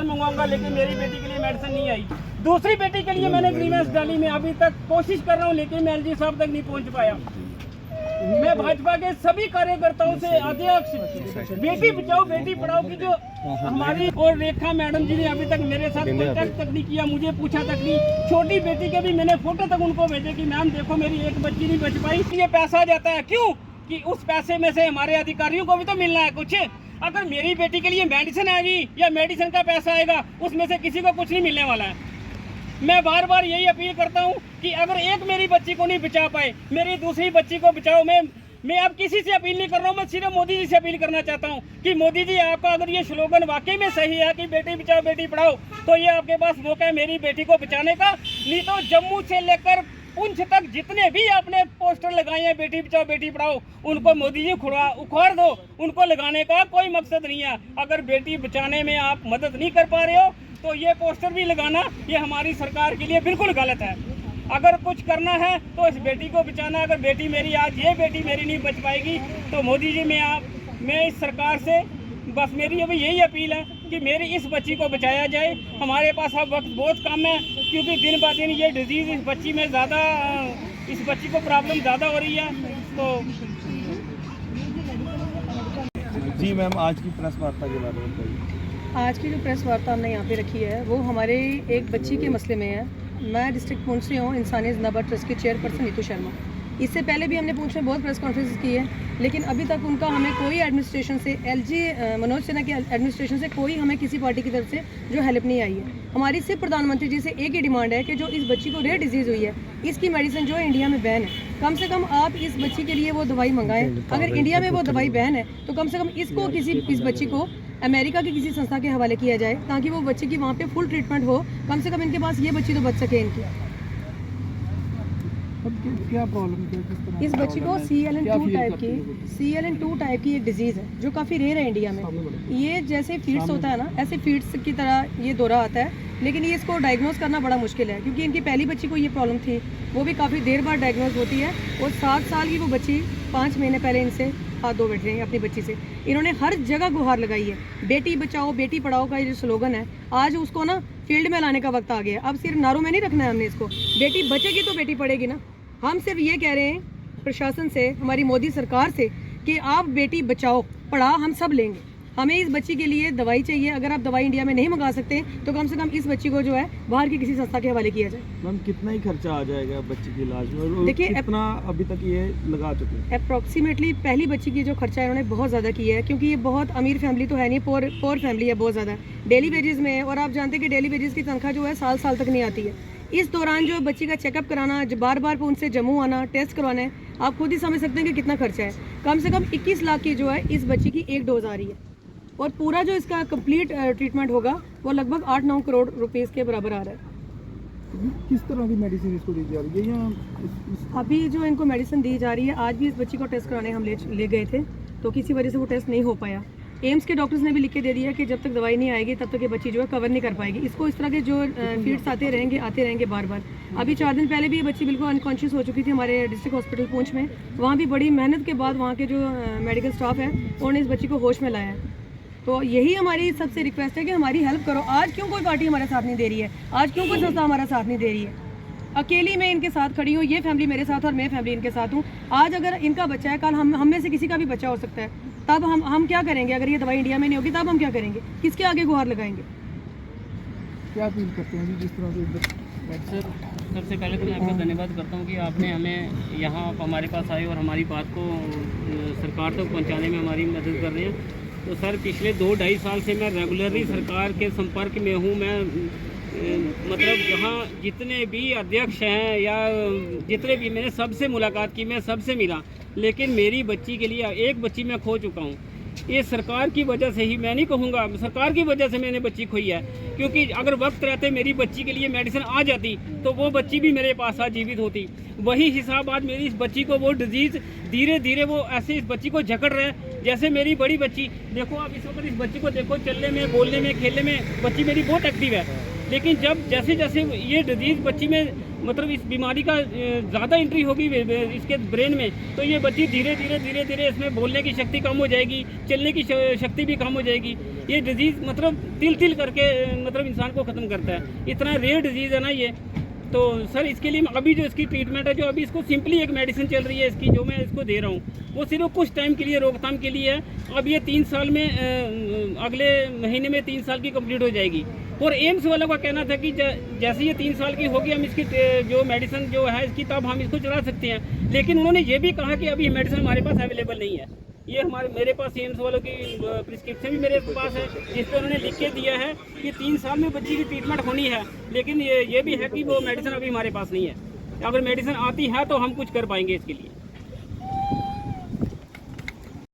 Medicine मंगवाऊंगा, लेकिन मेरी बेटी के लिए मेडिसिन नहीं आई। दूसरी बेटी के लिए मैंने ग्रीवेंस डाली, मैं अभी तक कोशिश कर रहा हूँ, लेकिन मैं एलजी साहब तक नहीं पहुँच पाया। मैं भाजपा के सभी कार्यकर्ताओं से अध्यक्ष बेटी बचाओ बेटी पढ़ाओ की जो हमारी और रेखा मैडम जी ने अभी तक मेरे साथ कॉन्टेक्ट तक नहीं किया, मुझे पूछा तक नहीं। छोटी बेटी के भी मैंने फोटो तक उनको भेजे कि मैम देखो मेरी एक बच्ची नहीं बच पाई। ये पैसा जाता है क्यों कि उस पैसे में से हमारे अधिकारियों को भी तो मिलना है कुछ। अगर मेरी बेटी के लिए मेडिसिन आएगी या मेडिसिन का पैसा आएगा, उसमें से किसी को कुछ नहीं मिलने वाला है। मैं बार बार यही अपील करता हूं कि अगर एक मेरी बच्ची को नहीं बचा पाए, मेरी दूसरी बच्ची को बचाओ। मैं अब किसी से अपील नहीं कर रहा हूं, मैं सिर्फ मोदी जी से अपील करना चाहता हूं कि मोदी जी आपका अगर ये स्लोगन वाकई में सही है कि बेटी बचाओ बेटी पढ़ाओ, तो ये आपके पास मौका है मेरी बेटी को बचाने का। नहीं तो जम्मू से लेकर पुंछ तक जितने भी आपने पोस्टर लगाए हैं बेटी बचाओ बेटी पढ़ाओ, उनको मोदी जी उखाड़ दो। उनको लगाने का कोई मकसद नहीं है। अगर बेटी बचाने में आप मदद नहीं कर पा रहे हो तो ये पोस्टर भी लगाना ये हमारी सरकार के लिए बिल्कुल गलत है। अगर कुछ करना है तो इस बेटी को बचाना। अगर बेटी मेरी आज ये बेटी मेरी नहीं बच पाएगी तो मोदी जी मैं इस सरकार से बस मेरी अभी यही अपील है कि मेरी इस बच्ची को बचाया जाए। हमारे पास अब वक्त बहुत कम है, क्योंकि दिन ब दिन ये डिजीज़ इस बच्ची में ज़्यादा, इस बच्ची को प्रॉब्लम ज़्यादा हो रही है। तो जी मैम, आज की प्रेस वार्ता के बारे में बताइए। आज की जो प्रेस वार्ता हमने यहाँ पे रखी है वो हमारे एक बच्ची के मसले में है। मैं डिस्ट्रिक्ट पुंछ से हूँ, इंसानियत जिंदाबाद ट्रस्ट की चेयरपर्सन नीतू शर्मा। इससे पहले भी हमने पुंछ में बहुत प्रेस कॉन्फ्रेंस की है, लेकिन अभी तक उनका हमें कोई एडमिनिस्ट्रेशन से मनोज सिन्हा की एडमिनिस्ट्रेशन से कोई हमें किसी पार्टी की तरफ से जो हेल्प नहीं आई है। हमारी सिर्फ प्रधानमंत्री जी से एक ही डिमांड है कि जो इस बच्ची को रेयर डिजीज़ हुई है, इसकी मेडिसिन जो इंडिया में बैन है, कम से कम आप इस बच्ची के लिए वो दवाई मंगाएं। अगर इंडिया में वो दवाई बैन है तो कम से कम इसको इस बच्ची को अमेरिका की किसी संस्था के हवाले किया जाए, ताकि वो बच्चे की वहाँ पे फुल ट्रीटमेंट हो। कम से कम इनके पास ये बच्ची तो बच सके इनकी। क्या प्रॉब्लम है इस बच्ची को CLN2 टाइप की एक डिजीज़ है जो काफ़ी रेयर है इंडिया में। ये जैसे फीड्स होता है ना, ऐसे फीड्स की तरह ये दौरा आता है, लेकिन ये इसको डायग्नोज करना बड़ा मुश्किल है, क्योंकि इनकी पहली बच्ची को ये प्रॉब्लम थी, वो भी काफ़ी देर बाद डायग्नोज होती है। और 7 साल की वो बच्ची 5 महीने पहले इनसे हाथ धो बैठ रही हैं अपनी बच्ची से। इन्होंने हर जगह गुहार लगाई है, बेटी बचाओ बेटी पढ़ाओ का ये जो स्लोगन है, आज उसको ना फील्ड में लाने का वक्त आ गया है। अब सिर्फ नारों में नहीं रखना है हमने इसको, बेटी बचेगी तो बेटी पढ़ेगी ना। हम सिर्फ ये कह रहे हैं प्रशासन से, हमारी मोदी सरकार से, कि आप बेटी बचाओ पढ़ाओ हम सब लेंगे। हमें इस बच्ची के लिए दवाई चाहिए। अगर आप दवाई इंडिया में नहीं मंगा सकते तो कम से कम इस बच्ची को जो है बाहर की किसी संस्था के हवाले किया जाए। मैम, कितना ही खर्चा आ जाएगा बच्ची के इलाज में? देखिए कितना अभी तक ये लगा चुके हैं अप्रॉक्सीमेटली। पहली बच्ची की जो खर्चा है इन्होंने बहुत ज़्यादा किया है, क्योंकि ये बहुत अमीर फैमिली तो है नहीं, पोर फैमिली है बहुत ज़्यादा, डेली वेजेस में है। और आप जानते हैं कि डेली वेजेस की तनख्वाह जो है साल तक नहीं आती है। इस दौरान जो बच्ची का चेकअप कराना, बार बार उनसे जम्मू आना, टेस्ट करवाना है, आप खुद ही समझ सकते हैं कि कितना खर्चा है। कम से कम 21 लाख की जो है इस बच्ची की एक डोज आ रही है, और पूरा जो इसका कंप्लीट ट्रीटमेंट होगा वो लगभग 8-9 करोड़ रुपीस के बराबर आ रहा है। किस तरह की मेडिसिन इसको दी जा रही है? या अभी जो इनको मेडिसिन दी जा रही है, आज भी इस बच्ची को टेस्ट कराने हम ले गए थे, तो किसी वजह से वो टेस्ट नहीं हो पाया। एम्स के डॉक्टर्स ने भी लिख के दे दिया कि जब तक दवाई नहीं आएगी तब तक ये बच्ची जो है कवर नहीं कर पाएगी। इसको इस तरह के जो फीड्स आते रहेंगे बार बार। अभी 4 दिन पहले भी ये बच्ची बिल्कुल अनकॉन्शियस हो चुकी थी हमारे डिस्ट्रिक्ट हॉस्पिटल पुंछ में। वहाँ भी बड़ी मेहनत के बाद वहाँ के जो मेडिकल स्टाफ है उन्होंने इस बच्ची को होश में लाया है। तो यही हमारी सबसे रिक्वेस्ट है कि हमारी हेल्प करो। आज क्यों कोई पार्टी हमारे साथ नहीं दे रही है? आज क्यों कोई संस्था हमारा साथ नहीं दे रही है? अकेली मैं इनके साथ खड़ी हूँ, ये फैमिली मेरे साथ और मैं फैमिली इनके साथ हूँ। आज अगर इनका बच्चा है, कल हम में से किसी का भी बच्चा हो सकता है, तब हम क्या करेंगे? अगर ये दवाई इंडिया में नहीं होगी तब हम क्या करेंगे? किसके आगे गुहार लगाएंगे? क्या अपील करते हैं जिस तरह से? सबसे पहले तो मैं आपका धन्यवाद करता हूँ कि आपने हमें यहाँ हमारे पास आए और हमारी बात को सरकार तक पहुँचाने में हमारी मदद कर रहे हैं। तो सर, पिछले 2-2.5 साल से मैं रेगुलरली सरकार के संपर्क में हूँ। मैं मतलब यहाँ जितने भी अध्यक्ष हैं या जितने भी, मैंने सबसे मुलाकात की, मैं सबसे मिला, लेकिन मेरी बच्ची के लिए एक बच्ची मैं खो चुका हूँ। ये सरकार की वजह से ही, मैं नहीं कहूँगा सरकार की वजह से मैंने बच्ची खोई है, क्योंकि अगर वक्त रहते मेरी बच्ची के लिए मेडिसिन आ जाती तो वो बच्ची भी मेरे पास आज जीवित होती। वही हिसाब आज मेरी इस बच्ची को वो डिजीज़ धीरे धीरे वो ऐसे इस बच्ची को जकड़ रहे हैं। जैसे मेरी बड़ी बच्ची देखो, आप इस वक्त इस बच्ची को देखो, चलने में, बोलने में, खेलने में बच्ची मेरी बहुत एक्टिव है, लेकिन जब जैसे जैसे ये डिजीज़ बच्ची में मतलब इस बीमारी का ज़्यादा एंट्री होगी इसके ब्रेन में, तो ये बच्ची धीरे धीरे इसमें बोलने की शक्ति कम हो जाएगी, चलने की शक्ति भी कम हो जाएगी। ये डिजीज़ मतलब तिल करके मतलब इंसान को ख़त्म करता है। इतना रेयर डिजीज़ है ना ये। तो सर इसके लिए अभी जो इसकी ट्रीटमेंट है, जो अभी इसको सिंपली एक मेडिसिन चल रही है इसकी, जो मैं इसको दे रहा हूँ, वो सिर्फ कुछ टाइम के लिए रोकथाम के लिए है। अब ये 3 साल में अगले महीने में 3 साल की कंप्लीट हो जाएगी। और एम्स वालों का कहना था कि जैसे ये 3 साल की होगी, हम इसकी जो मेडिसिन जो है इसकी, तब हम इसको चला सकते हैं। लेकिन उन्होंने ये भी कहा कि अभी मेडिसिन हमारे पास अवेलेबल नहीं है। ये मेरे पास एम्स वालों की प्रिस्क्रिप्शन भी मेरे पास है, जिस पर उन्होंने लिख के दिया है कि 3 साल में बच्ची की ट्रीटमेंट होनी है। लेकिन ये भी है कि वो मेडिसिन अभी हमारे पास नहीं है। अगर मेडिसिन आती है तो हम कुछ कर पाएंगे इसके लिए।